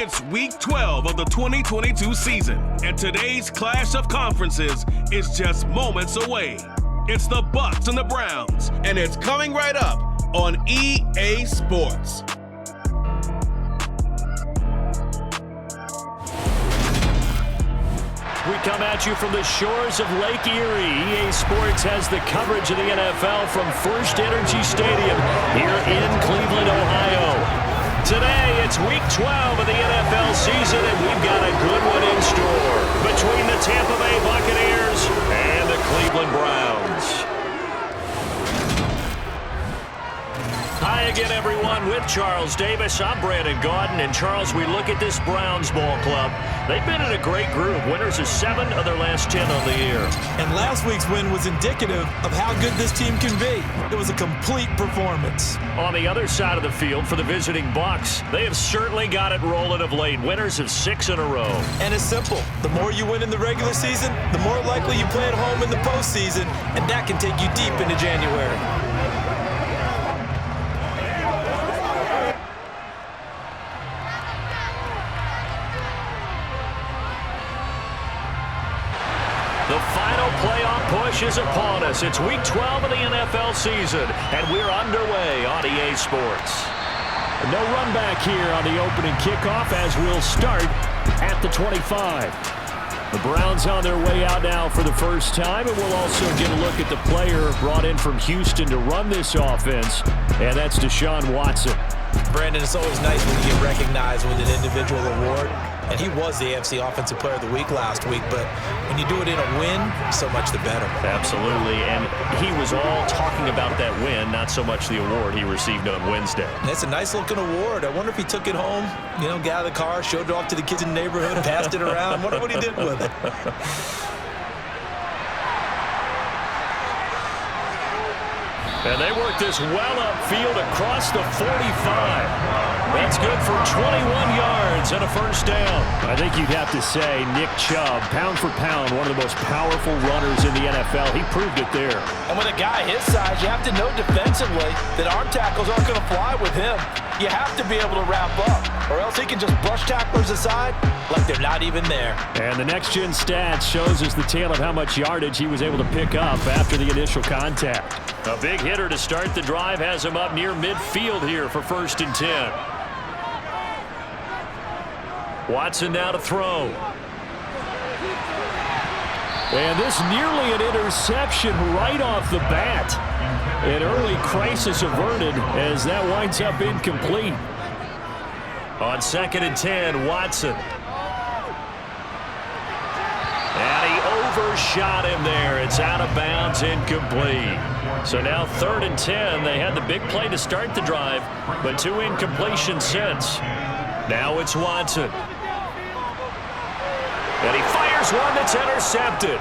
It's Week 12 of the 2022 season, and today's clash of conferences is just moments away. It's the Bucs and the Browns, and it's coming right up on EA Sports. We come at you from the shores of Lake Erie. EA Sports has the coverage of the NFL from First Energy Stadium here in Cleveland, Ohio. Today, it's Week 12 of the NFL season, and we've got a good one in store between the Tampa Bay Buccaneers and the Cleveland Browns. Hi again, everyone, with Charles Davis. I'm Brandon Gaudin, and Charles, we look at this Browns ball club. They've been in a great group, winners of 7 of their last 10 on the year. And last week's win was indicative of how good this team can be. It was a complete performance. On the other side of the field for the visiting Bucs, they have certainly got it rolling of late, winners of 6 in a row. And it's simple. The more you win in the regular season, the more likely you play at home in the postseason, and that can take you deep into January. The final playoff push is upon us. It's Week 12 of the NFL season, and we're underway on EA Sports. No run back here on the opening kickoff as we'll start at the 25. The Browns on their way out now for the first time, and we'll also get a look at the player brought in from Houston to run this offense, and that's Deshaun Watson. Brandon, it's always nice when you get recognized with an individual award. And he was the AFC Offensive Player of the Week last week, but when you do it in a win, so much the better. Absolutely, and he was all talking about that win, not so much the award he received on Wednesday. That's a nice-looking award. I wonder if he took it home, got out of the car, showed it off to the kids in the neighborhood, passed it around. Wonder what he did with it. And they work this well upfield across the 45. That's good for 21 yards and a first down. I think you'd have to say Nick Chubb, pound for pound, one of the most powerful runners in the NFL. He proved it there. And with a guy his size, you have to know defensively that arm tackles aren't going to fly with him. You have to be able to wrap up, or else he can just brush tacklers aside like they're not even there. And the next-gen stats shows us the tale of how much yardage he was able to pick up after the initial contact. A big hitter to start the drive has him up near midfield here for 1st and 10. Watson now to throw. And this nearly an interception right off the bat. An early crisis averted as that winds up incomplete. On 2nd and 10, Watson. And he overshot him there. It's out of bounds, incomplete. So now 3rd and 10. They had the big play to start the drive, but 2 incompletions since. Now it's Watson. And he fires one that's intercepted.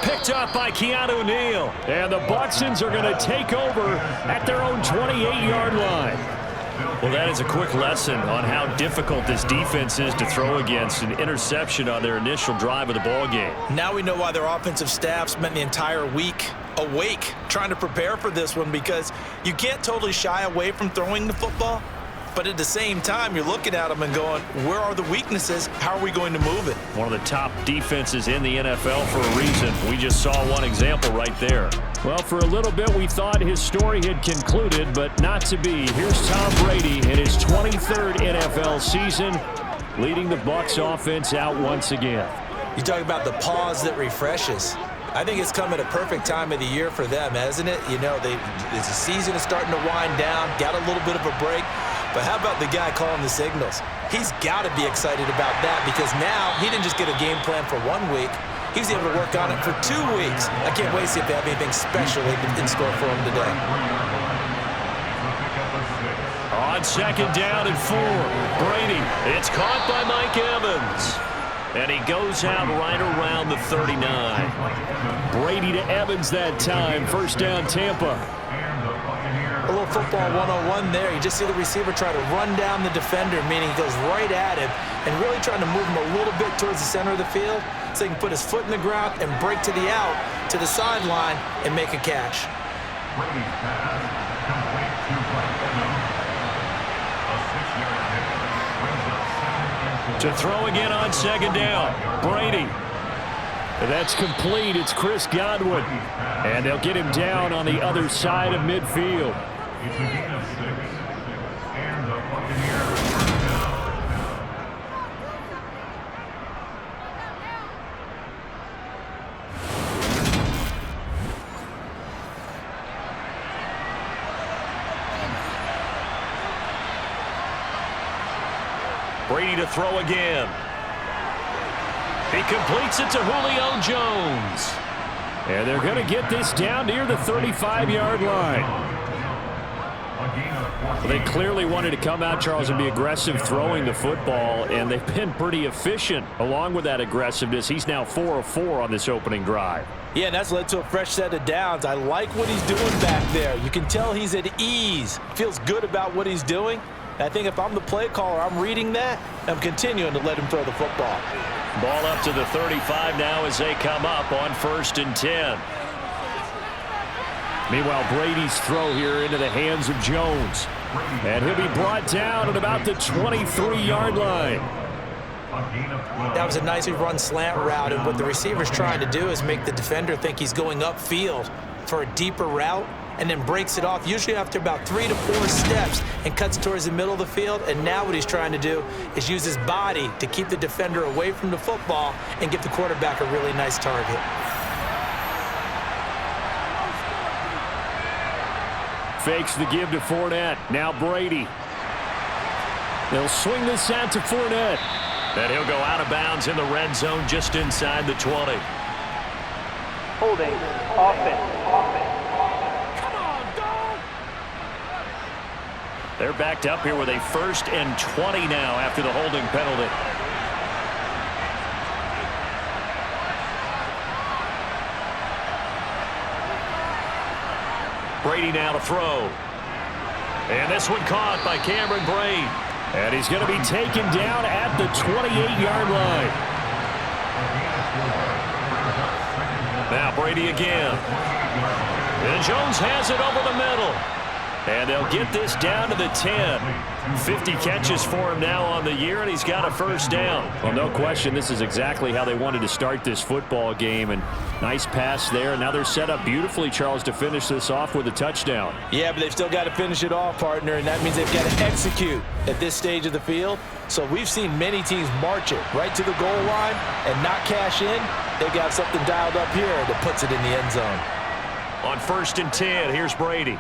Picked up by Keanu Neal. And the Bucsons are going to take over at their own 28-yard line. Well, that is a quick lesson on how difficult this defense is to throw against. An interception on their initial drive of the ballgame. Now we know why their offensive staff spent the entire week awake trying to prepare for this one, because you can't totally shy away from throwing the football. But at the same time, you're looking at them and going, where are the weaknesses? How are we going to move it? One of the top defenses in the NFL for a reason. We just saw one example right there. Well, for a little bit, we thought his story had concluded, but not to be. Here's Tom Brady in his 23rd NFL season, leading the Bucs offense out once again. You talk about the pause that refreshes. I think it's come at a perfect time of the year for them, hasn't it? The season is starting to wind down, got a little bit of a break. But how about the guy calling the signals? He's got to be excited about that, because now he didn't just get a game plan for 1 week. He was able to work on it for 2 weeks. I can't wait to see if they have anything special in store for him today. On 2nd down and 4, Brady. It's caught by Mike Evans. And he goes out right around the 39. Brady to Evans that time. 1st down, Tampa. A little football 101 there. You just see the receiver try to run down the defender, meaning he goes right at him and really trying to move him a little bit towards the center of the field so he can put his foot in the ground and break to the out, to the sideline, and make a catch. To throw again on second down. Brady. That's complete. It's Chris Godwin. And they'll get him down on the other side of midfield. Brady to throw again. He completes it to Julio Jones. And they're going to get this down near the 35-yard line. Well, they clearly wanted to come out, Charles, and be aggressive throwing the football, and they've been pretty efficient along with that aggressiveness. He's now 4 of 4 on this opening drive. Yeah, and that's led to a fresh set of downs. I like what he's doing back there. You can tell he's at ease. Feels good about what he's doing. I think if I'm the play caller, I'm reading that. I'm continuing to let him throw the football. Ball up to the 35 now as they come up on 1st and 10. Meanwhile, Brady's throw here into the hands of Jones. And he'll be brought down at about the 23-yard line. That was a nicely run slant route, and what the receiver's trying to do is make the defender think he's going upfield for a deeper route, and then breaks it off, usually after about 3 to 4 steps, and cuts towards the middle of the field. And now what he's trying to do is use his body to keep the defender away from the football and give the quarterback a really nice target. Fakes the give to Fournette. Now Brady. They'll swing this out to Fournette. And he'll go out of bounds in the red zone just inside the 20. Holding. Offense. They're backed up here with a 1st and 20 now after the holding penalty. Brady now to throw. And this one caught by Cameron Brate. And he's going to be taken down at the 28-yard line. Now Brady again. And Jones has it over the middle. And they'll get this down to the 10. 50 catches for him now on the year, and he's got a 1st down. Well, no question, this is exactly how they wanted to start this football game. And nice pass there. Now they're set up beautifully, Charles, to finish this off with a touchdown. Yeah, but they've still got to finish it off, partner, and that means they've got to execute at this stage of the field. So we've seen many teams march it right to the goal line and not cash in. They've got something dialed up here that puts it in the end zone. On 1st and 10, here's Brady.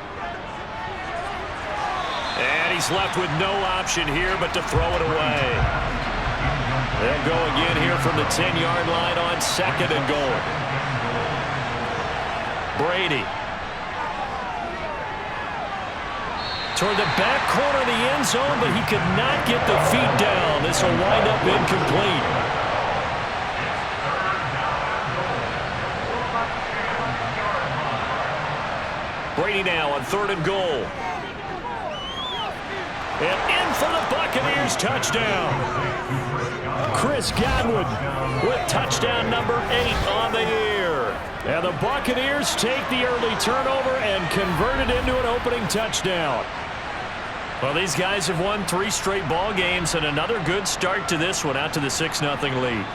And he's left with no option here but to throw it away. They'll go again here from the 10-yard line on 2nd and goal. Brady. Toward the back corner of the end zone, but he could not get the feet down. This will wind up incomplete. Brady now on 3rd and goal. And in for the Buccaneers touchdown. Chris Godwin with touchdown number 8 on the year. And the Buccaneers take the early turnover and convert it into an opening touchdown. Well, these guys have won 3 straight ball games and another good start to this one out to the 6-0 lead.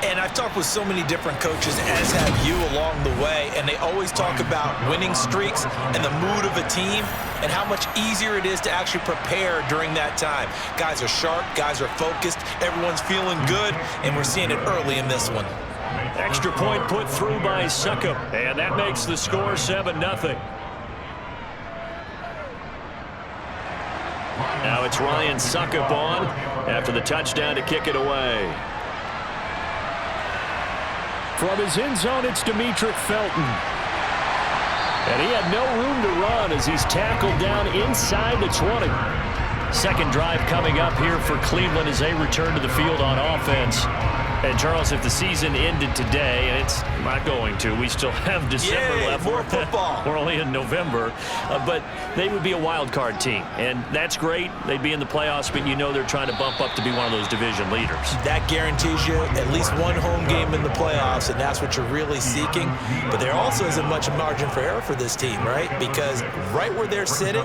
And I've talked with so many different coaches, as have you along the way, and they always talk about winning streaks and the mood of a team and how much easier it is to actually prepare during that time. Guys are sharp, guys are focused, everyone's feeling good, and we're seeing it early in this one. Extra point put through by Succop, and that makes the score 7-0. Now it's Ryan Succop on after the touchdown to kick it away. From his end zone, it's Demetric Felton. And he had no room to run as he's tackled down inside the 20. Second drive coming up here for Cleveland as they return to the field on offense. And, Charles, if the season ended today, and it's not going to, we still have December left. More football. We're only in November. But they would be a wild card team. And that's great. They'd be in the playoffs, but you know they're trying to bump up to be one of those division leaders. That guarantees you at least one home game in the playoffs, and that's what you're really seeking. But there also isn't much margin for error for this team, right? Because right where they're sitting,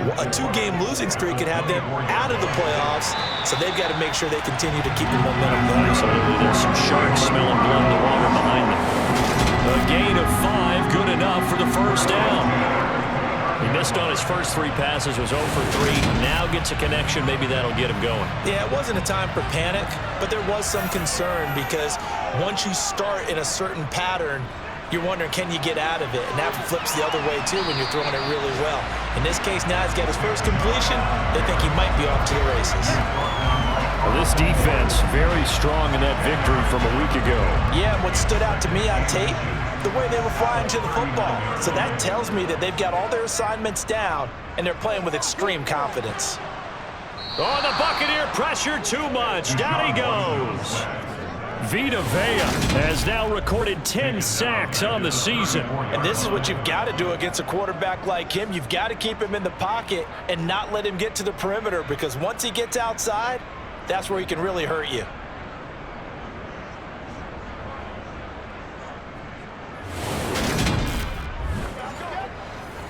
A 2-game losing streak could have them out of the playoffs, so they've got to make sure they continue to keep the momentum going. Absolutely. There's some sharks smelling blood in the water behind them. A gain of 5, good enough for the first down. He missed on his first 3 passes, was 0 for 3. Now gets a connection. Maybe that'll get him going. Yeah, it wasn't a time for panic, but there was some concern because once you start in a certain pattern, you're wondering, can you get out of it? And that flips the other way, too, when you're throwing it really well. In this case, now he's got his first completion. They think he might be off to the races. Well, this defense very strong in that victory from a week ago. Yeah, and what stood out to me on tape, the way they were flying to the football. So that tells me that they've got all their assignments down, and they're playing with extreme confidence. Oh, the Buccaneer pressure too much. Down he goes. Vita Vea has now recorded 10 sacks on the season. And this is what you've got to do against a quarterback like him. You've got to keep him in the pocket and not let him get to the perimeter, because once he gets outside, that's where he can really hurt you.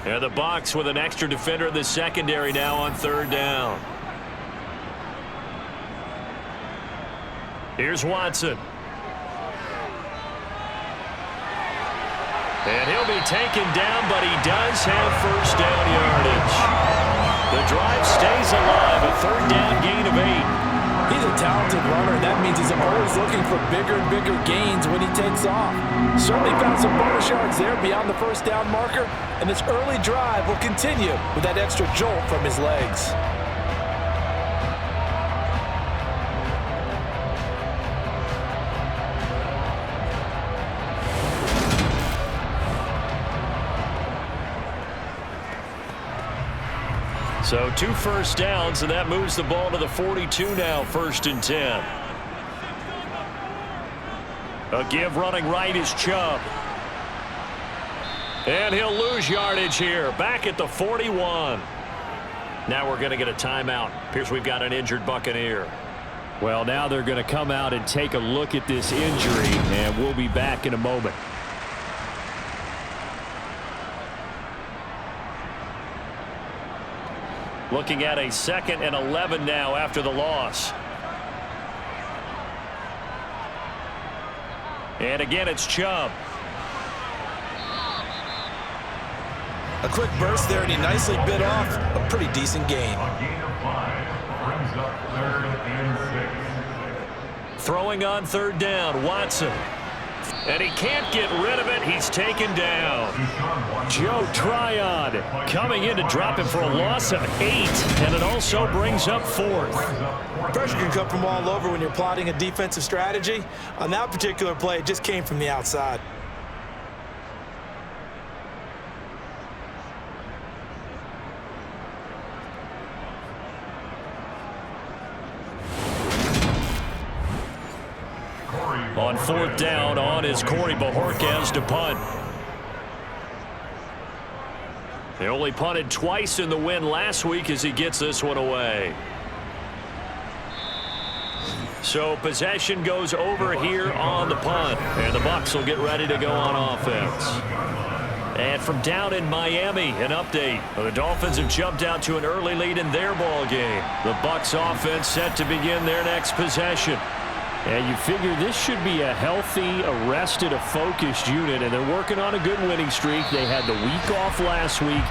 And the Bucs with an extra defender in the secondary now on 3rd down. Here's Watson. And he'll be taken down, but he does have first down yardage. The drive stays alive, a 3rd down gain of 8. He's a talented runner, and that means he's always looking for bigger and bigger gains when he takes off. Certainly found some bonus yards there beyond the first down marker, and this early drive will continue with that extra jolt from his legs. So 2 first downs, and that moves the ball to the 42 now, 1st and 10. A give running right is Chubb. And he'll lose yardage here, back at the 41. Now we're going to get a timeout. Appears we've got an injured Buccaneer. Well, now they're going to come out and take a look at this injury, and we'll be back in a moment. Looking at a 2nd and 11 now after the loss. And again, it's Chubb. A quick burst there, and he nicely bit off a pretty decent gain. Throwing on 3rd down, Watson. And he can't get rid of it. He's taken down. Joe Tryon coming in to drop him for a loss of 8. And it also brings up 4th. Pressure can come from all over when you're plotting a defensive strategy. On that particular play, it just came from the outside. On 4th down, on is Corey Bojorquez to punt. They only punted twice in the win last week as he gets this one away. So possession goes over here on the punt, and the Bucs will get ready to go on offense. And from down in Miami, an update. The Dolphins have jumped out to an early lead in their ball game. The Bucs offense set to begin their next possession. And you figure this should be a healthy, arrested, a focused unit, and they're working on a good winning streak. They had the week off last week.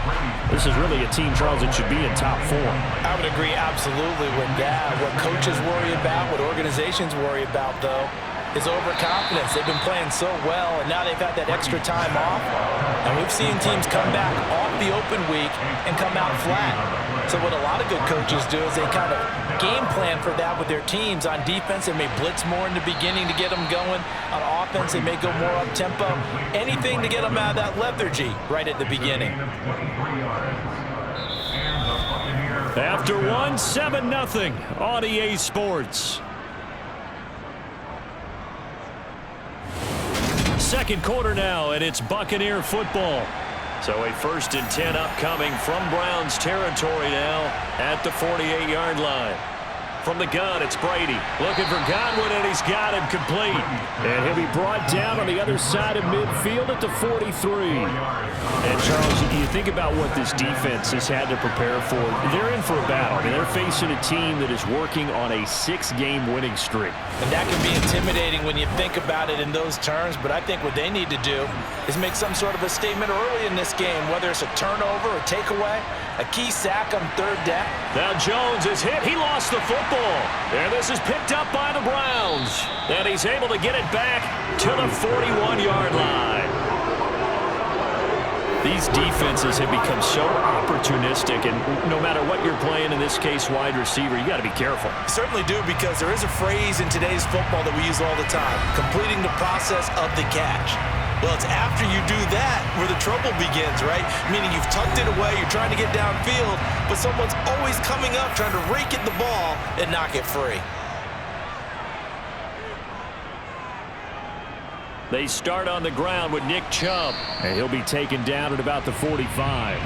This is really a team, Charles, that should be in top 4. I would agree absolutely with that. What coaches worry about, what organizations worry about, though, is overconfidence. They've been playing so well, and now they've had that extra time off. And we've seen teams come back off the open week and come out flat. So what a lot of good coaches do is they kind of game plan for that with their teams. On defense, they may blitz more in the beginning to get them going. On offense, they may go more up-tempo. Anything to get them out of that lethargy right at the beginning. After 1, 7-0 on EA Sports. Second quarter now, and it's Buccaneer football. So a 1st and 10 upcoming from Browns territory now at the 48-yard line. From the gun, it's Brady. Looking for Godwin, and he's got him complete. And he'll be brought down on the other side of midfield at the 43. And, Charles, you think about what this defense has had to prepare for. They're in for a battle. I mean, they're facing a team that is working on a 6-game winning streak. And that can be intimidating when you think about it in those terms, but I think what they need to do is make some sort of a statement early in this game, whether it's a turnover or takeaway, a key sack on third down. Now Jones is hit. He lost the football. And this is picked up by the Browns. And he's able to get it back to the 41-yard line. These defenses have become so opportunistic, and no matter what you're playing, in this case wide receiver, you got to be careful. Certainly do, because there is a phrase in today's football that we use all the time, completing the process of the catch. Well, it's after you do that where the trouble begins, right? Meaning you've tucked it away, you're trying to get downfield, but someone's always coming up trying to rake at the ball and knock it free. They start on the ground with Nick Chubb, and he'll be taken down at about the 45.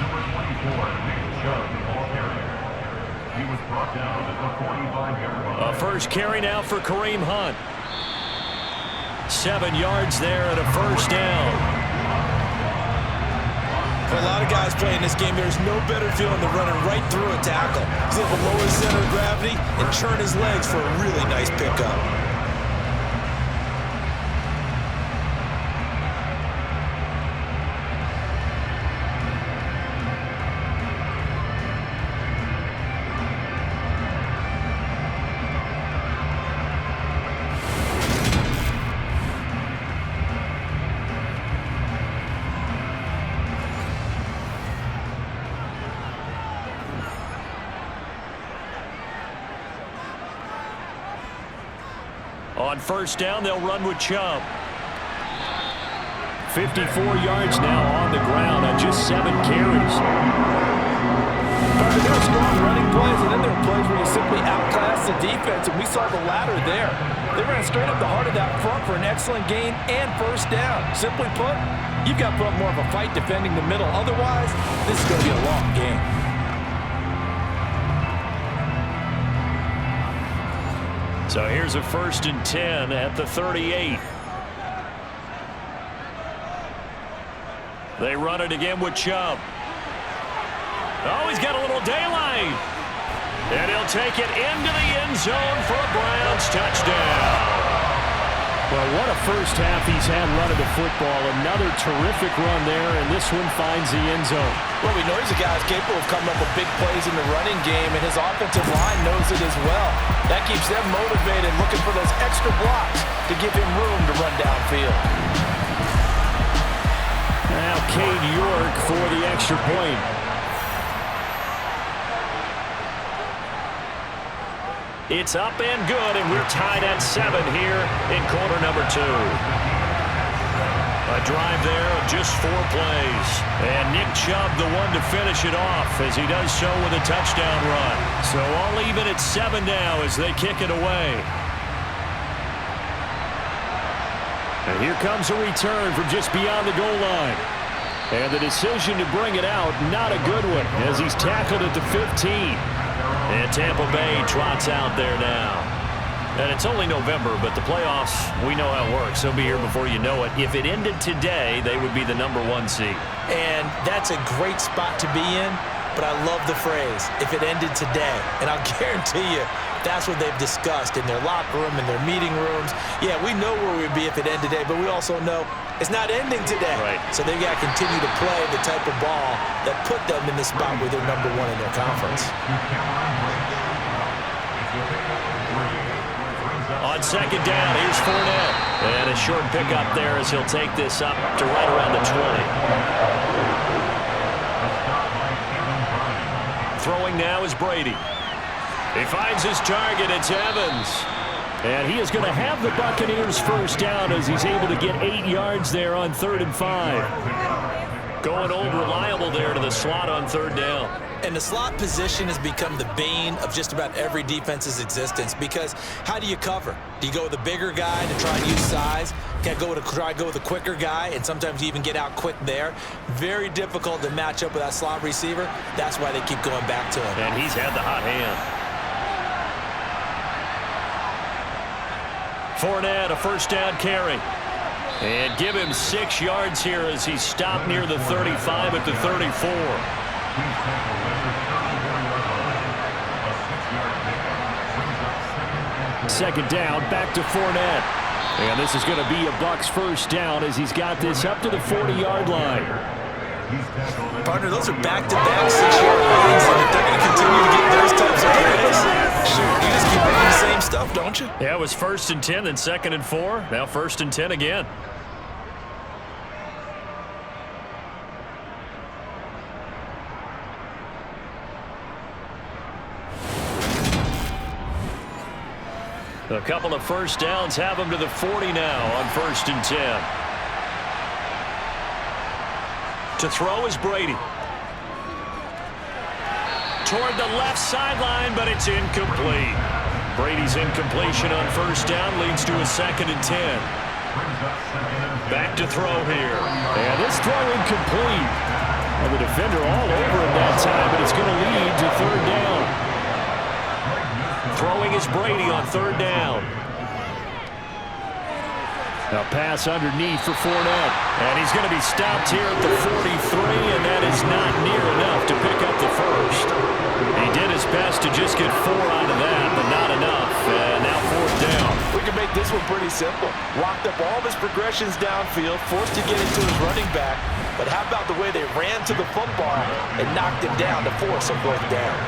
A first carry now for Kareem Hunt. 7 yards there and a first down. For a lot of guys playing this game, there's no better feeling than running right through a tackle. He's able to lower his center of gravity and churn his legs for a really nice pickup. On first down, they'll run with Chubb. 54 yards now on the ground on just 7 carries. There are strong running plays, and then there are plays where you simply outclass the defense, and we saw the latter there. They ran straight up the heart of that front for an excellent gain and first down. Simply put, you've got to put up more of a fight defending the middle. Otherwise, this is going to be a long game. So here's a 1st and 10 at the 38. They run it again with Chubb. Oh, he's got a little daylight. And he'll take it into the end zone for a Browns touchdown. Well, what a first half he's had running the football. Another terrific run there, and this one finds the end zone. Well, we know he's a guy who's capable of coming up with big plays in the running game, and his offensive line knows it as well. That keeps them motivated, looking for those extra blocks to give him room to run downfield. Now Cade York for the extra point. It's up and good, and we're tied at 7 here in quarter number 2. A drive there of just 4 plays. And Nick Chubb the one to finish it off as he does so with a touchdown run. So all even at 7 now as they kick it away. And here comes a return from just beyond the goal line. And the decision to bring it out, not a good one, as he's tackled at the 15. And Tampa Bay trots out there now. And it's only November, but the playoffs, we know how it works. They'll be here before you know it. If it ended today, they would be the number 1 seed. And that's a great spot to be in, but I love the phrase, if it ended today. And I'll guarantee you, that's what they've discussed in their locker room, in their meeting rooms. Yeah, we know where we'd be if it ended today, but we also know it's not ending today. Right. So they've got to continue to play the type of ball that put them in the spot where they're number 1 in their conference. On second down, here's Fournette. And a short pickup there as he'll take this up to right around the 20. Throwing now is Brady. He finds his target. It's Evans. And he is going to have the Buccaneers first down as he's able to get 8 yards there on 3rd and 5. Going old reliable there to the slot on 3rd down. And the slot position has become the bane of just about every defense's existence, because how do you cover? Do you go with a bigger guy to try and use size? Can I try to go with a quicker guy, and sometimes you even get out quick there? Very difficult to match up with that slot receiver. That's why they keep going back to him. And he's had the hot hand. Fournette, a first down carry. And give him 6 yards here as he stopped near the 35 at the 34. Second down, back to Fournette. And this is going to be a Bucs first down as he's got this up to the 40-yard line. Partner, those are back-to-back 6-yard runs, and if they're going to continue to get those types of plays, shoot, you just keep running the same stuff, don't you? Yeah, it was 1st and 10, then 2nd and 4. Now 1st and 10 again. A couple of first downs have him to the 40 now on 1st and 10. To throw is Brady. Toward the left sideline, but it's incomplete. Brady's incompletion on 1st down leads to a 2nd and 10. Back to throw here. And this throw incomplete. And the defender all over him that time, but it's going to lead to 3rd down. Throwing is Brady on 3rd down. A pass underneath for Fournette. And he's going to be stopped here at the 43, and that is not near enough to pick up the first. He did his best to just get 4 out of that, but not enough. And now 4th down. We can make this one pretty simple. Locked up all of his progressions downfield, forced to get into his running back. But how about the way they ran to the football and knocked him down to force a 4th down?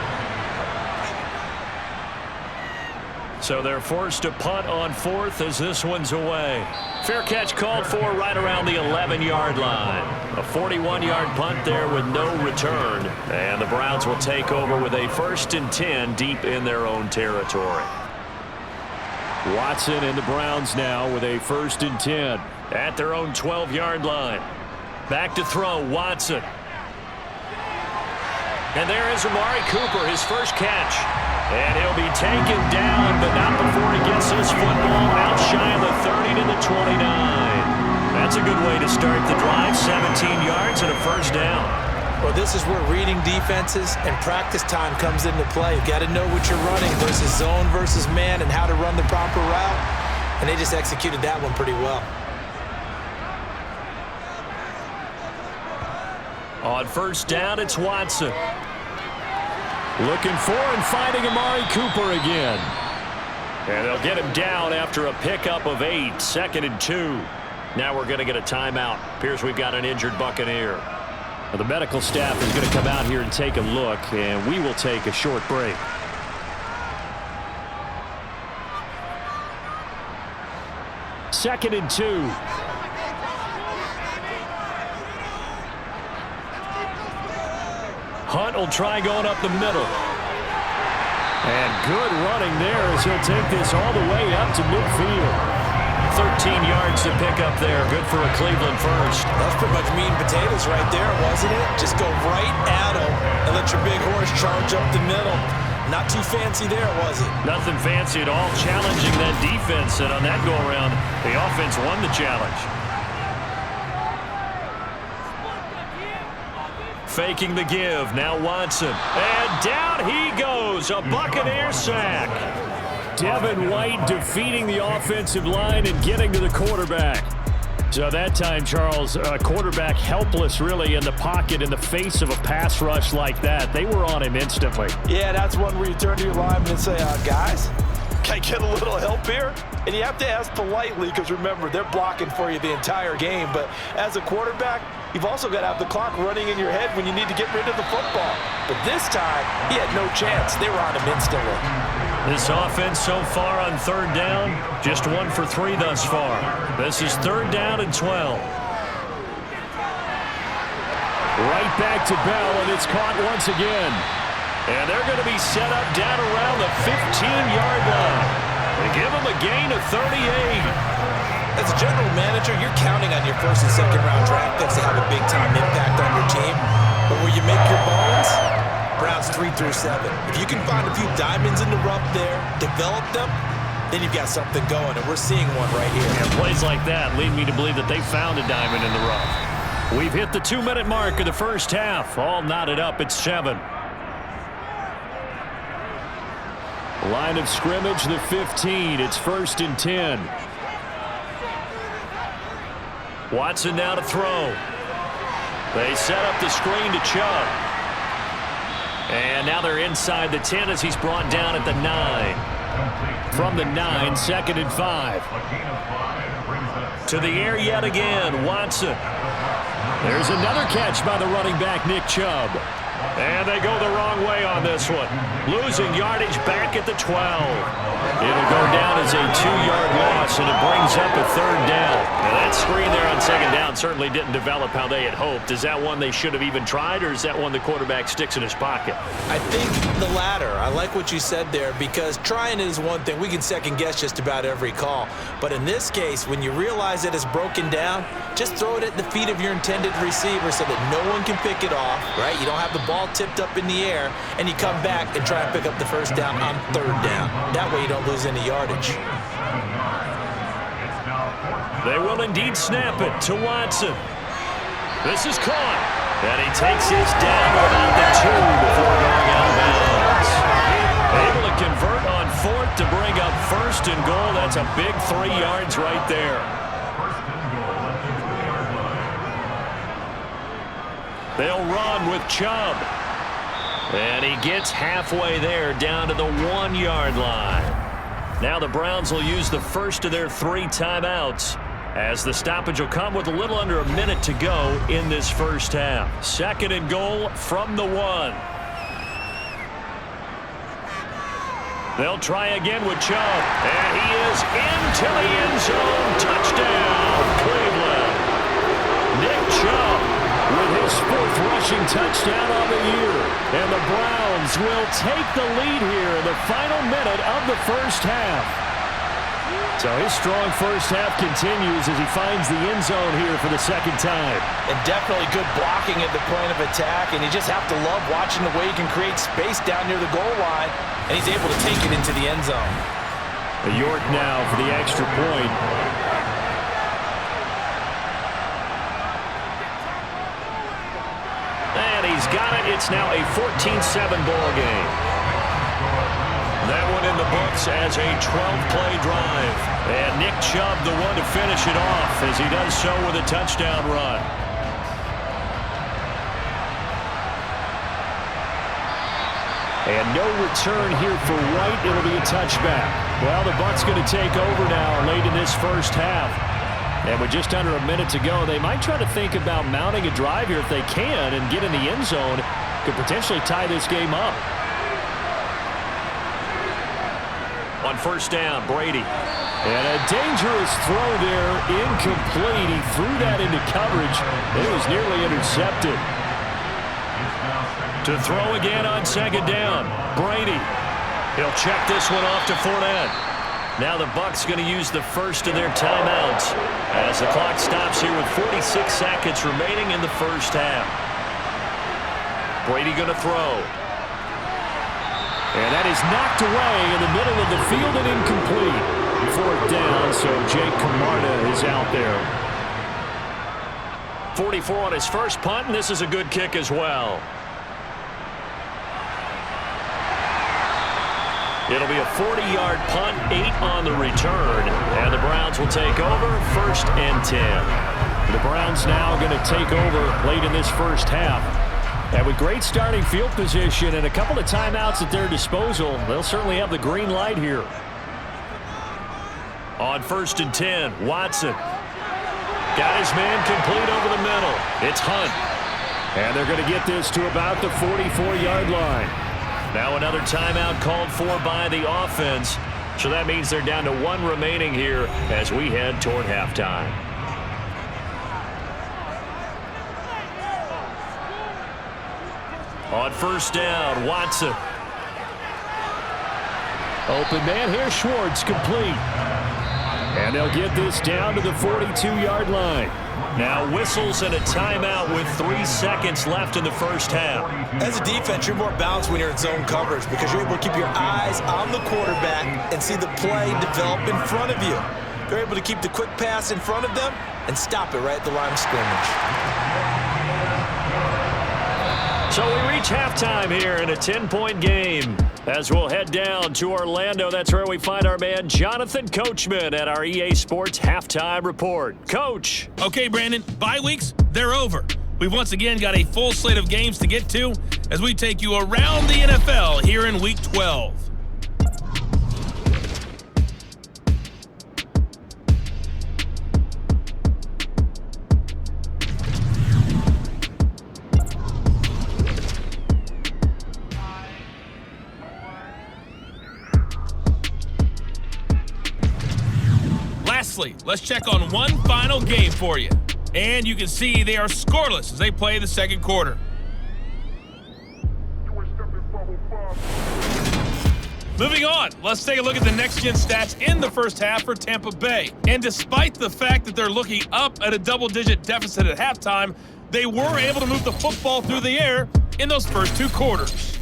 So they're forced to punt on 4th as this one's away. Fair catch called for right around the 11-yard line. A 41-yard punt there with no return. And the Browns will take over with a 1st and 10 deep in their own territory. Watson and the Browns now with a 1st and 10 at their own 12-yard line. Back to throw, Watson. And there is Amari Cooper, his first catch. And he'll be taken down, but not before he gets his football out shy of the 30 to the 29. That's a good way to start the drive, 17 yards and a 1st down. Well, this is where reading defenses and practice time comes into play. You've got to know what you're running versus zone versus man and how to run the proper route. And they just executed that one pretty well. On 1st down, it's Watson. Looking for and finding Amari Cooper again. And they'll get him down after a pickup of 8, 2nd and 2. Now we're going to get a timeout. Appears we've got an injured Buccaneer. Well, the medical staff is going to come out here and take a look, and we will take a short break. Second and 2. Hunt will try going up the middle. And good running there as he'll take this all the way up to midfield. 13 yards to pick up there. Good for a Cleveland first. That's pretty much meat and potatoes right there, wasn't it? Just go right at him and let your big horse charge up the middle. Not too fancy there, was it? Nothing fancy at all. Challenging that defense, and on that go-around, the offense won the challenge. Faking the give. Now Watson. And down he goes. A Buccaneer sack. Devin White defeating the offensive line and getting to the quarterback. So that time, Charles, quarterback helpless really in the pocket in the face of a pass rush like that. They were on him instantly. Yeah, that's one where you turn to your lineman and say, guys, can I get a little help here? And you have to ask politely because, remember, they're blocking for you the entire game. But as a quarterback, you've also got to have the clock running in your head when you need to get rid of the football. But this time, he had no chance. They were on him instantly. This offense so far on 3rd down, just 1 for 3 thus far. This is 3rd down and 12. Right back to Bell, and it's caught once again. And they're going to be set up down around the 15-yard line. They give them a gain of 38. As a general manager, you're counting on your 1st and 2nd round draft picks to have a big-time impact on your team. But where you make your bones, Browns 3 through 7. If you can find a few diamonds in the rough there, develop them, then you've got something going, and we're seeing one right here. And plays like that lead me to believe that they found a diamond in the rough. We've hit the 2-minute mark of the first half. All knotted up at 7. Line of scrimmage, the 15. It's 1st and 10. Watson now to throw. They set up the screen to Chubb. And now they're inside the 10 as he's brought down at the 9. From the 9, 2nd and 5. To the air yet again, Watson. There's another catch by the running back, Nick Chubb. And they go the wrong way on this one. Losing yardage back at the 12. It'll go down as a 2-yard loss, and it brings up a 3rd down. Now that screen there on 2nd down certainly didn't develop how they had hoped. Is that one they should have even tried, or is that one the quarterback sticks in his pocket? I think the latter. I like what you said there, because trying it is one thing. We can second-guess just about every call. But in this case, when you realize that it's broken down, just throw it at the feet of your intended receiver so that no one can pick it off, right? You don't have the ball tipped up in the air, and you come back and try and pick up the 1st down on 3rd down. That way you don't lose any yardage. They will indeed snap it to Watson. This is caught. And he takes his down to about the 2 before going out of bounds. Able to convert on 4th to bring up 1st and goal. That's a big 3 yards right there. They'll run with Chubb. And he gets halfway there down to the 1-yard line. Now the Browns will use the first of their 3 timeouts, as the stoppage will come with a little under a minute to go in this first half. 2nd and goal from the 1. They'll try again with Chubb. And he is into the end zone. Touchdown, Cleveland. Nick Chubb with his 4th rushing touchdown on the year. And the Browns will take the lead here in the final minute of the first half. So his strong first half continues as he finds the end zone here for the 2nd time. And definitely good blocking at the point of attack, and you just have to love watching the way he can create space down near the goal line, and he's able to take it into the end zone. York now for the extra point. And he's got it. It's now a 14-7 ball game. That one in the books as a 12-play drive. And Nick Chubb, the one to finish it off, as he does so with a touchdown run. And no return here for White. It'll be a touchback. Well, the Bucs going to take over now late in this first half. And with just under a minute to go, they might try to think about mounting a drive here if they can and get in the end zone. Could potentially tie this game up. On 1st down, Brady. And a dangerous throw there, incomplete. He threw that into coverage. It was nearly intercepted. To throw again on 2nd down, Brady. He'll check this one off to Fournette. Now the Bucs going to use the first of their timeouts as the clock stops here with 46 seconds remaining in the first half. Brady going to throw. And that is knocked away in the middle of the field and incomplete. 4th down, so Jake Camarda is out there. 44 on his first punt, and this is a good kick as well. It'll be a 40-yard punt, 8 on the return, and the Browns will take over 1st and 10. The Browns now going to take over late in this first half. And with great starting field position and a couple of timeouts at their disposal, they'll certainly have the green light here. On 1st and 10, Watson. Got his man complete over the middle. It's Hunt. And they're going to get this to about the 44-yard line. Now another timeout called for by the offense. So that means they're down to 1 remaining here as we head toward halftime. On 1st down, Watson. Open man here, Schwartz, complete. And they'll get this down to the 42-yard line. Now whistles and a timeout with 3 seconds left in the first half. As a defense, you're more balanced when you're in zone coverage because you're able to keep your eyes on the quarterback and see the play develop in front of you. You're able to keep the quick pass in front of them and stop it right at the line of scrimmage. So we reach halftime here in a 10-point game. As we'll head down to Orlando, that's where we find our man Jonathan Coachman at our EA Sports Halftime Report. Coach. Okay, Brandon, bye weeks, they're over. We've once again got a full slate of games to get to as we take you around the NFL here in Week 12. Lastly, let's check on one final game for you. And you can see they are scoreless as they play the second quarter. Moving on, let's take a look at the next-gen stats in the first half for Tampa Bay. And despite the fact that they're looking up at a double-digit deficit at halftime, they were able to move the football through the air in those first two quarters.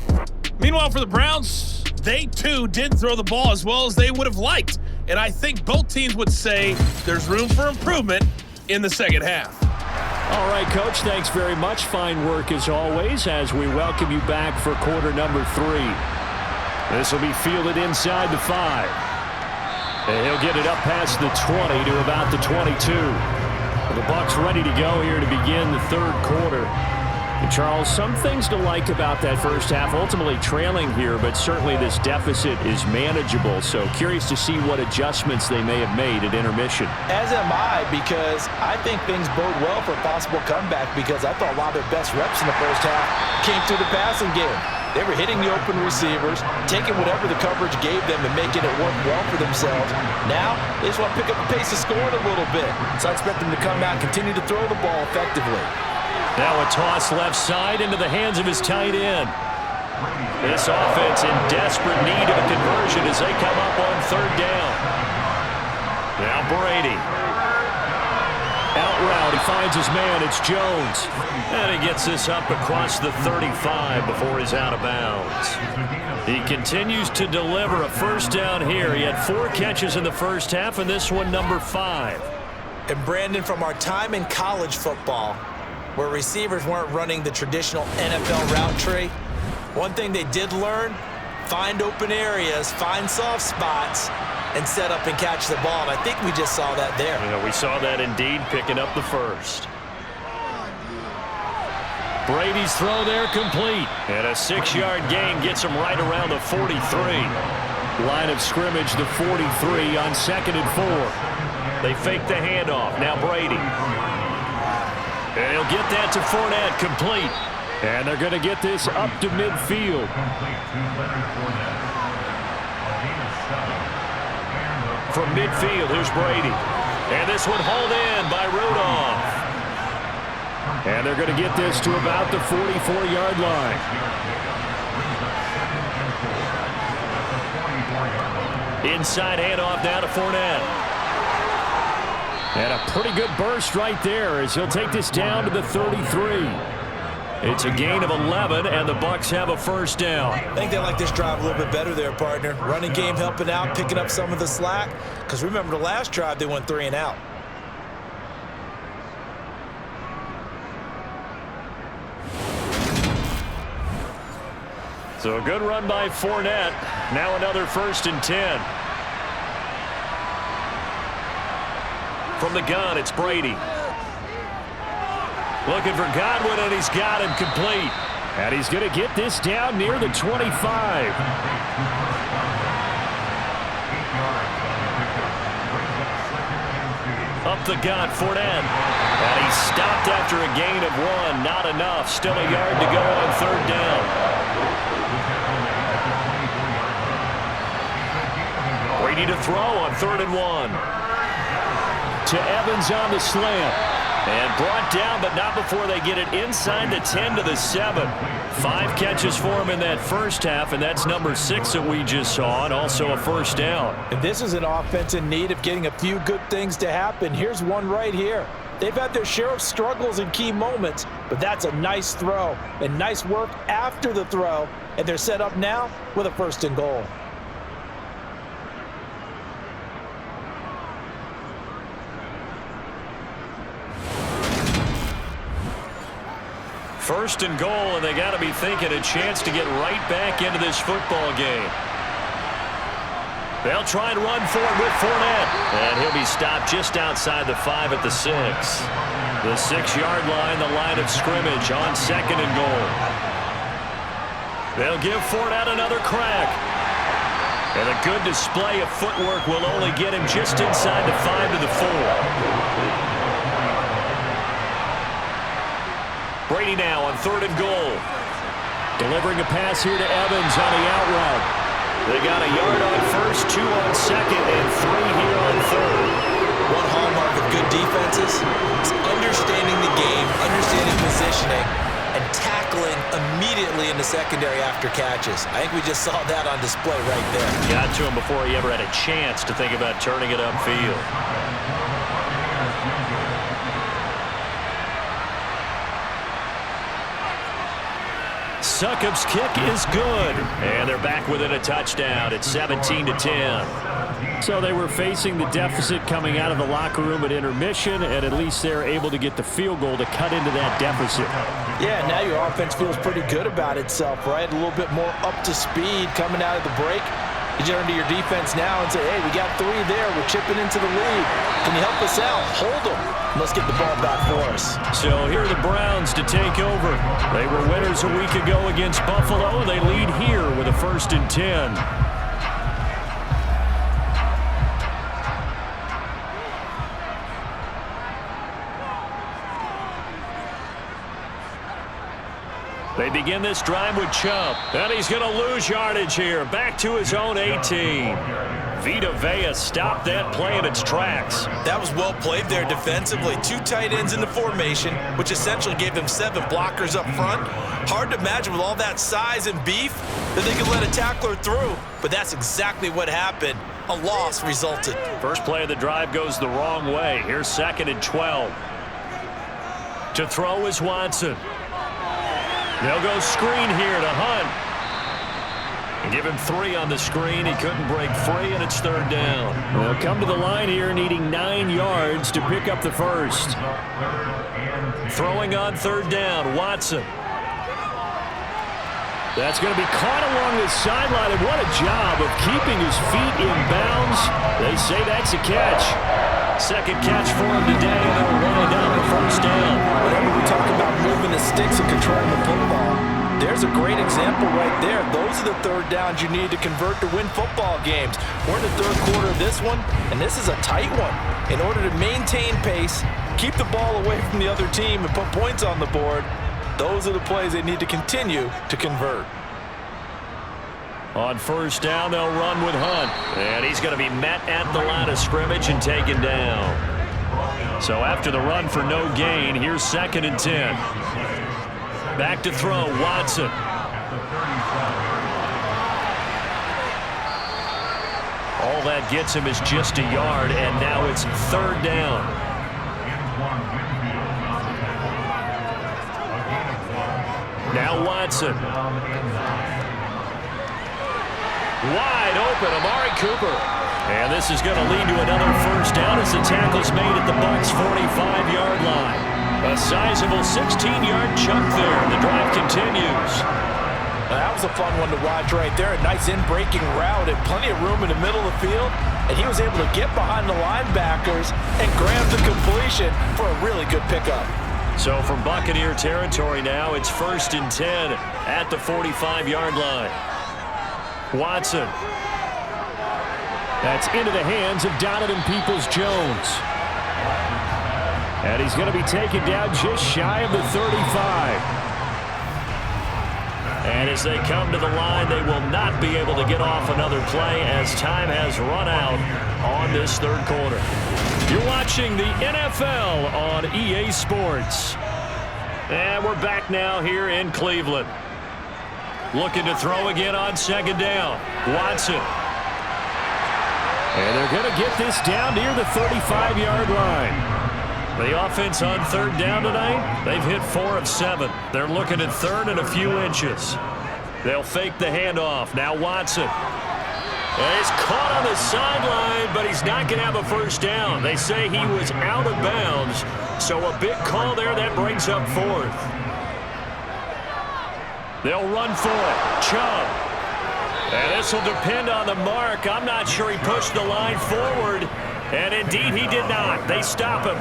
Meanwhile, for the Browns, they too did throw the ball as well as they would have liked. And I think both teams would say there's room for improvement in the second half. All right, Coach, thanks very much. Fine work as always as we welcome you back for quarter number 3. This will be fielded inside the 5. And he'll get it up past the 20 to about the 22. The Bucs ready to go here to begin the third quarter. And Charles, some things to like about that first half, ultimately trailing here, but certainly this deficit is manageable. So curious to see what adjustments they may have made at intermission. As am I, because I think things bode well for a possible comeback, because I thought a lot of their best reps in the first half came through the passing game. They were hitting the open receivers, taking whatever the coverage gave them and making it work well for themselves. Now, they just want to pick up the pace of scoring a little bit. So I expect them to come out and continue to throw the ball effectively. Now a toss left side into the hands of his tight end. This offense in desperate need of a conversion as they come up on third down. Now Brady. Out route, he finds his man, it's Jones. And he gets this up across the 35 before he's out of bounds. He continues to deliver a first down here. He had 4 catches in the first half, and this one number 5. And Brandon, from our time in college football, where receivers weren't running the traditional NFL route tree, one thing they did learn, find open areas, find soft spots, and set up and catch the ball. And I think we just saw that there. We saw that indeed, picking up the first. Brady's throw there complete. And a 6-yard gain gets him right around the 43. Line of scrimmage, the 43 on 2nd and 4. They fake the handoff. Now Brady. And he'll get that to Fournette, complete. And they're going to get this up to midfield. From midfield, here's Brady. And this one hauled in by Rudolph. And they're going to get this to about the 44-yard line. Inside handoff now to Fournette. And a pretty good burst right there as he'll take this down to the 33. It's a gain of 11, and the Bucs have a first down. I think they like this drive a little bit better there, partner. Running game helping out, picking up some of the slack. Because remember, the last drive, they went 3 and out. So a good run by Fournette. Now another 1st and 10. From the gun, it's Brady. Looking for Godwin, and he's got him complete. And he's going to get this down near the 25. Up the gut, Fournette. And he's stopped after a gain of 1. Not enough. Still a yard to go on third down. Brady to throw on 3rd and 1. To Evans on the slant. And brought down, but not before they get it inside the 10 to the 7. 5 catches for him in that first half, and that's number 6 that we just saw, and also a first down. And this is an offense in need of getting a few good things to happen. Here's one right here. They've had their share of struggles in key moments, but that's a nice throw and nice work after the throw, and they're set up now with a 1st and goal. First and goal, and they got to be thinking a chance to get right back into this football game. They'll try and run for it with Fournette. And he'll be stopped just outside the 5 at the 6. The 6-yard line, the line of scrimmage on second and goal. They'll give Fournette another crack. And a good display of footwork will only get him just inside the 5 to the 4. Brady now on third and goal. Delivering a pass here to Evans on the out route. They got a yard on first, 2 on second, and 3 here on third. One hallmark of good defenses is understanding the game, understanding positioning, and tackling immediately in the secondary after catches. I think we just saw that on display right there. Got to him before he ever had a chance to think about turning it upfield. Succop's kick is good, and they're back within a touchdown. It's 17-10. So they were facing the deficit coming out of the locker room at intermission, and at least they're able to get the field goal to cut into that deficit. Yeah, now your offense feels pretty good about itself, right? A little bit more up to speed coming out of the break. You turn to your defense now and say, hey, we got 3 there. We're chipping into the lead. Can you help us out? Hold them. Let's get the ball back for us. So here are the Browns to take over. They were winners a week ago against Buffalo. They lead here with a 1st and 10. They begin this drive with Chubb. And he's going to lose yardage here. Back to his own 18. Vita Vea stopped that play in its tracks. That was well played there defensively. 2 tight ends in the formation, which essentially gave them 7 blockers up front. Hard to imagine with all that size and beef that they could let a tackler through. But that's exactly what happened. A loss resulted. First play of the drive goes the wrong way. Here's 2nd and 12. To throw is Watson. They'll go screen here to Hunt. And give him 3 on the screen. He couldn't break free, and it's 3rd down. They'll come to the line here needing 9 yards to pick up the first. Throwing on 3rd down, Watson. That's going to be caught along the sideline, and what a job of keeping his feet in bounds. They say that's a catch. 2nd catch for him today, and they'll run it down the 1st down. Whenever we talk about moving the sticks and controlling the football, there's a great example right there. Those are the 3rd downs you need to convert to win football games. We're in the 3rd quarter of this one, and this is a tight one. In order to maintain pace, keep the ball away from the other team, and put points on the board, those are the plays they need to continue to convert. On 1st down, they'll run with Hunt. And he's going to be met at the line of scrimmage and taken down. So after the run for no gain, here's 2nd and 10. Back to throw, Watson. All that gets him is just a yard, and now it's 3rd down. Now Watson. Wide open, Amari Cooper. And this is going to lead to another 1st down as the tackle's made at the Bucs' 45-yard line. A sizable 16-yard chunk there. The drive continues. That was a fun one to watch right there. A nice in-breaking route and plenty of room in the middle of the field. And he was able to get behind the linebackers and grab the completion for a really good pickup. So from Buccaneer territory now, it's 1st and 10 at the 45-yard line. Watson. That's into the hands of Donovan Peoples-Jones. And he's going to be taken down just shy of the 35. And as they come to the line, they will not be able to get off another play as time has run out on this 3rd quarter. You're watching the NFL on EA Sports. And we're back now here in Cleveland. Looking to throw again on 2nd down. Watson. And they're going to get this down near the 35-yard line. The offense on 3rd down tonight, they've hit 4 of 7. They're looking at 3rd and a few inches. They'll fake the handoff. Now Watson. And he's caught on the sideline, but he's not going to have a 1st down. They say he was out of bounds, so a big call there that brings up 4th. They'll run for it. Chubb. And this will depend on the mark. I'm not sure he pushed the line forward. And indeed he did not. They stop him.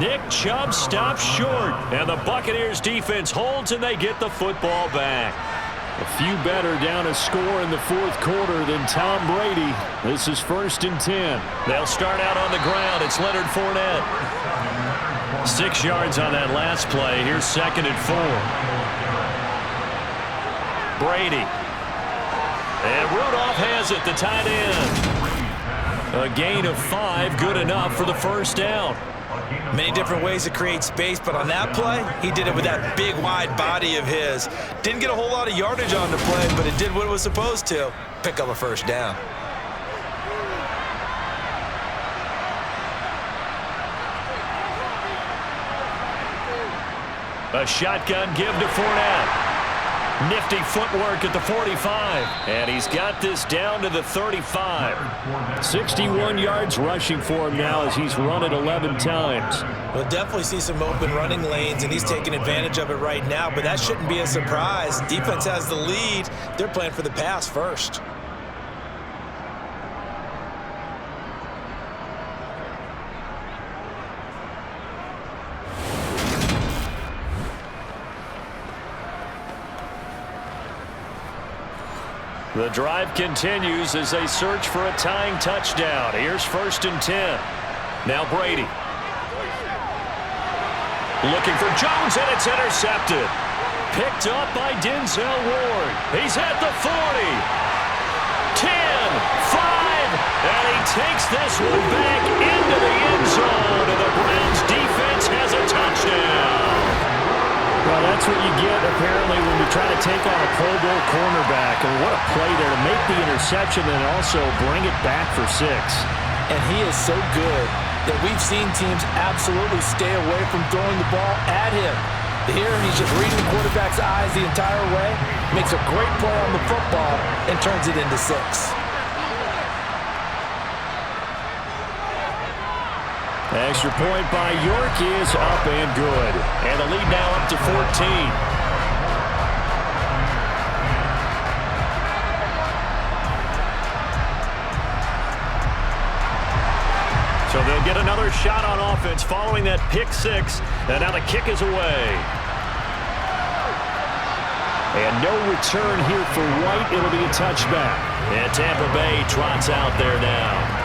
Nick Chubb stops short. And the Buccaneers defense holds and they get the football back. A few better down a score in the fourth quarter than Tom Brady. This is 1st and 10. They'll start out on the ground. It's Leonard Fournette. 6 yards on that last play. Here's 2nd and 4. Brady. And Rudolph has it, the tight end. A gain of 5, good enough for the first down. Many different ways to create space, but on that play, he did it with that big, wide body of his. Didn't get a whole lot of yardage on the play, but it did what it was supposed to. Pick up a first down. A shotgun give to Fournette. Nifty footwork at the 45. And he's got this down to the 35. 61 yards rushing for him now as he's run it 11 times. We'll definitely see some open running lanes, and he's taking advantage of it right now, but that shouldn't be a surprise. Defense has the lead. They're playing for the pass first. The drive continues as they search for a tying touchdown. Here's 1st and 10. Now Brady. Looking for Jones, and it's intercepted. Picked up by Denzel Ward. He's at the 40. 10, 5, and he takes this one back into the end zone, and the Browns defense has a touchdown. Well, that's what you get, apparently, when you try to take on a Pro Bowl cornerback. And what a play there to make the interception and also bring it back for 6. And he is so good that we've seen teams absolutely stay away from throwing the ball at him. Here, he's just reading the quarterback's eyes the entire way, makes a great play on the football, and turns it into 6. Extra point by York is up and good. And the lead now up to 14. So they'll get another shot on offense following that pick 6. And now the kick is away. And no return here for White. It'll be a touchback. And Tampa Bay trots out there now.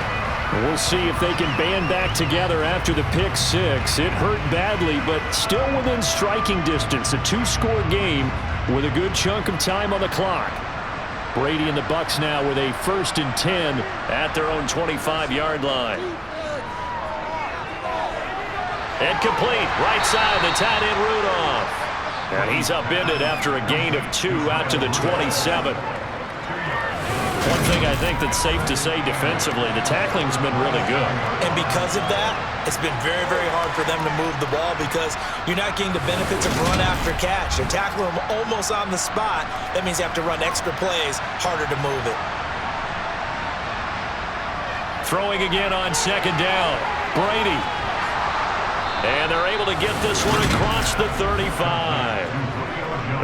We'll see if they can band back together after the pick 6. It hurt badly, but still within striking distance. A 2-score game with a good chunk of time on the clock. Brady and the Bucs now with a 1st and 10 at their own 25-yard line. And complete. Right side, the tight end Rudolph. And he's upended after a gain of 2 out to the 27. One thing I think that's safe to say defensively, the tackling's been really good. And because of that, it's been very, very hard for them to move the ball because you're not getting the benefits of run after catch. They're tackling them almost on the spot. That means you have to run extra plays, harder to move it. Throwing again on 2nd down. Brady. And they're able to get this one across the 35.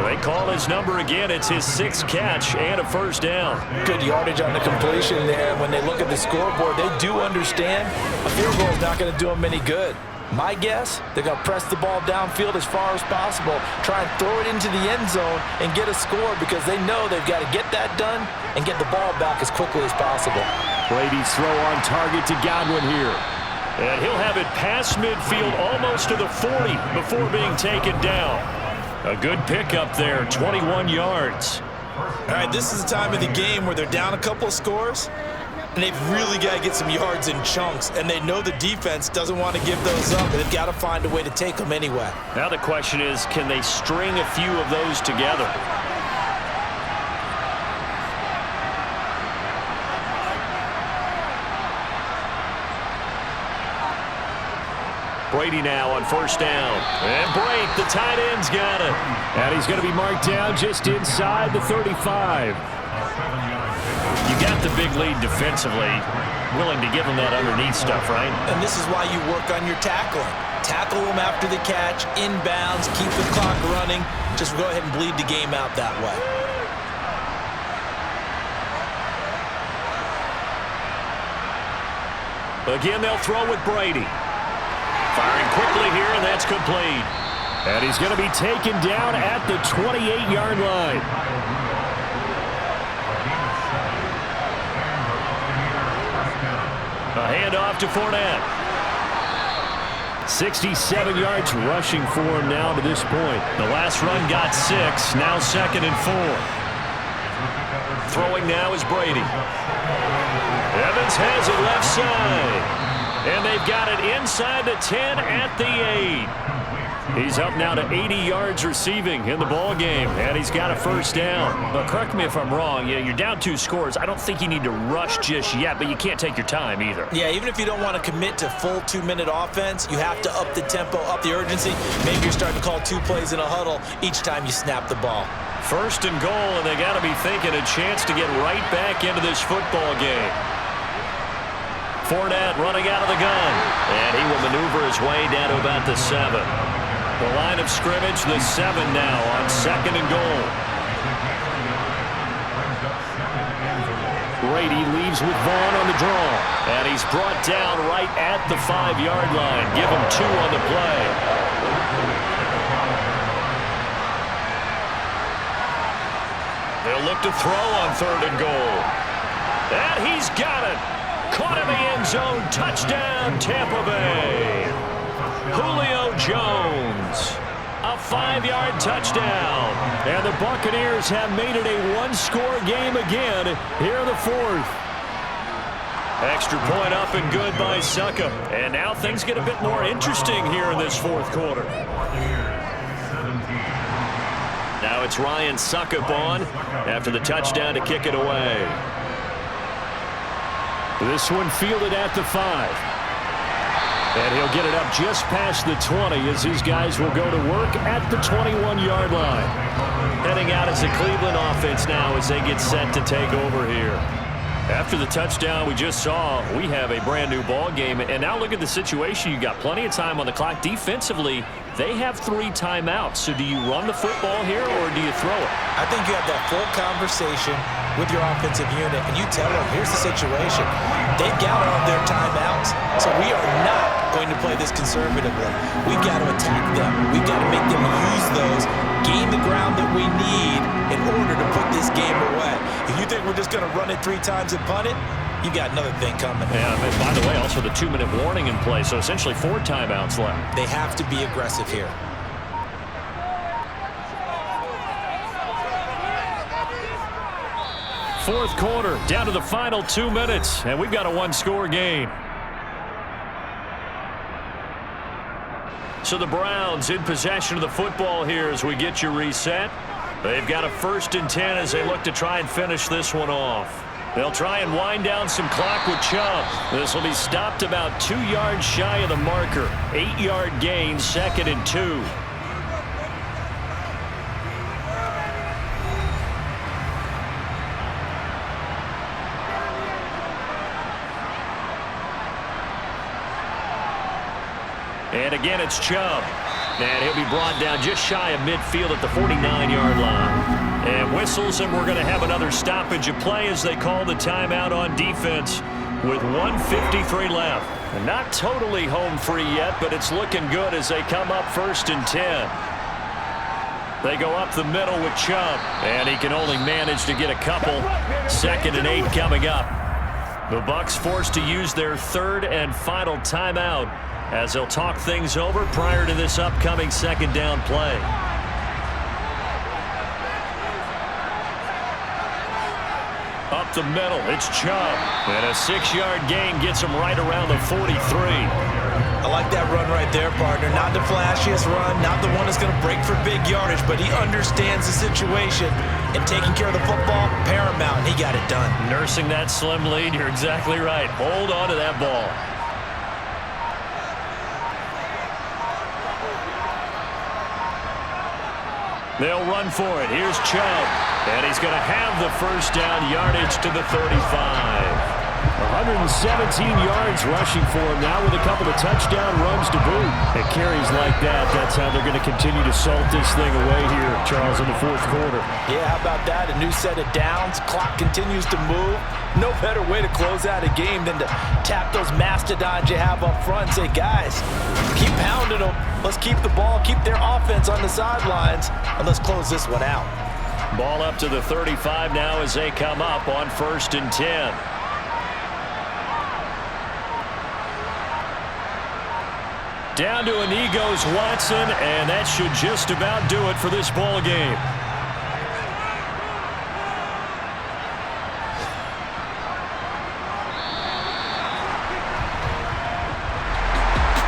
They call his number again. It's his 6th catch and a 1st down. Good yardage on the completion there. When they look at the scoreboard, they do understand a field goal is not going to do them any good. My guess, they're going to press the ball downfield as far as possible, try and throw it into the end zone and get a score because they know they've got to get that done and get the ball back as quickly as possible. Brady's throw on target to Godwin here. And he'll have it past midfield almost to the 40 before being taken down. A good pickup there, 21 yards. All right, this is the time of the game where they're down a couple of scores, and they've really got to get some yards in chunks, and they know the defense doesn't want to give those up, and they've got to find a way to take them anyway. Now the question is, can they string a few of those together? Brady now on 1st down. And Brate, the tight end's got it. And he's going to be marked down just inside the 35. You got the big lead defensively. Willing to give him that underneath stuff, right? And this is why you work on your tackling. tackle them after the catch, inbounds, keep the clock running. Just go ahead and bleed the game out that way. Again, they'll throw with Brady. Firing quickly here, and that's complete. And he's going to be taken down at the 28-yard line. A handoff to Fournette. 67 yards rushing for him now to this point. The last run got 6, now 2nd and 4. Throwing now is Brady. Evans has it left side. And they've got it inside the 10 at the 8. He's up now to 80 yards receiving in the ball game, and he's got a first down. But correct me if I'm wrong. You're down 2 scores. I don't think you need to rush just yet, but you can't take your time either. Yeah, even if you don't want to commit to full 2-minute offense, you have to up the tempo, up the urgency. Maybe you're starting to call 2 plays in a huddle each time you snap the ball. First and goal, and they got to be thinking a chance to get right back into this football game. Fournette running out of the gun, and he will maneuver his way down to about the 7. The line of scrimmage, the 7 now on 2nd and goal. Brady leaves with Vaughn on the draw. And he's brought down right at the 5-yard line. Give him 2 on the play. They'll look to throw on 3rd and goal. And he's got it. Caught in the end zone. Touchdown, Tampa Bay. Julio Jones. A 5-yard touchdown. And the Buccaneers have made it a 1-score game again here in the 4th. Extra point up and good by Succa. And now things get a bit more interesting here in this 4th quarter. Now it's Ryan Suckup on after the touchdown to kick it away. This one fielded at the 5. And he'll get it up just past the 20 as these guys will go to work at the 21-yard line. Heading out as a Cleveland offense now as they get set to take over here. After the touchdown we just saw, we have a brand new ball game. And now look at the situation. You got plenty of time on the clock. Defensively, they have 3 timeouts. So do you run the football here or do you throw it? I think you have that full conversation with your offensive unit, and you tell them, here's the situation. They've got all their timeouts, so we are not going to play this conservatively. We've got to attack them. We've got to make them use those, gain the ground that we need in order to put this game away. If you think we're just going to run it 3 times and punt it, you got another thing coming. Yeah, and by the way, also the 2-minute warning in play, so essentially 4 timeouts left. They have to be aggressive here. Fourth quarter, down to the final 2 minutes, and we've got a 1-score game. So the Browns in possession of the football here as we get you reset. They've got a 1st and 10 as they look to try and finish this one off. They'll try and wind down some clock with Chubb. This will be stopped about 2 yards shy of the marker. 8-yard gain, 2nd and 2. And again, it's Chubb. And he'll be brought down just shy of midfield at the 49-yard line. And whistles, and we're going to have another stoppage of play as they call the timeout on defense with 1:53 left. And not totally home free yet, but it's looking good as they come up 1st and 10. They go up the middle with Chubb, and he can only manage to get a couple. 2nd and 8 coming up. The Bucs forced to use their 3rd and final timeout as they'll talk things over prior to this upcoming 2nd down play. Up the middle, it's Chubb. And a 6-yard gain gets him right around the 43. I like that run right there, partner. Not the flashiest run, not the one that's going to break for big yardage, but he understands the situation, and taking care of the football, paramount. He got it done. Nursing that slim lead, you're exactly right. Hold on to that ball. They'll run for it. Here's Chubb. And he's going to have the 1st down, yardage to the 35. 117 yards rushing for him now with a couple of touchdown runs to boot. At carries like that, that's how they're going to continue to salt this thing away here, Charles, in the fourth quarter. Yeah, how about that? A new set of downs. Clock continues to move. No better way to close out a game than to tap those mastodons you have up front and say, guys, keep pounding them. Let's keep the ball, keep their offense on the sidelines, and let's close this one out. Ball up to the 35 now as they come up on 1st and 10. Down to a knee goes Watson, and that should just about do it for this ball game.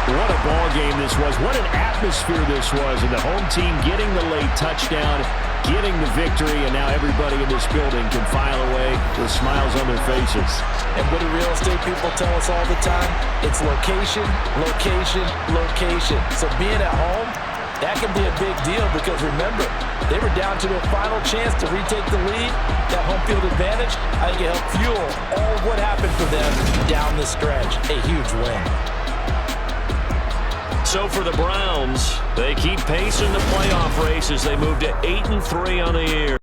What a ball game this was. What an atmosphere this was. And the home team getting the late touchdown, getting the victory, and now everybody in this building can file away with smiles on their faces. And what do real estate people tell us all the time? It's location, location, location. So being at home, that can be a big deal because remember, they were down to their final chance to retake the lead. That home field advantage, I think it helped fuel all of what happened for them down the stretch. A huge win. So for the Browns, they keep pace in the playoff race as they move to 8-3 on the year.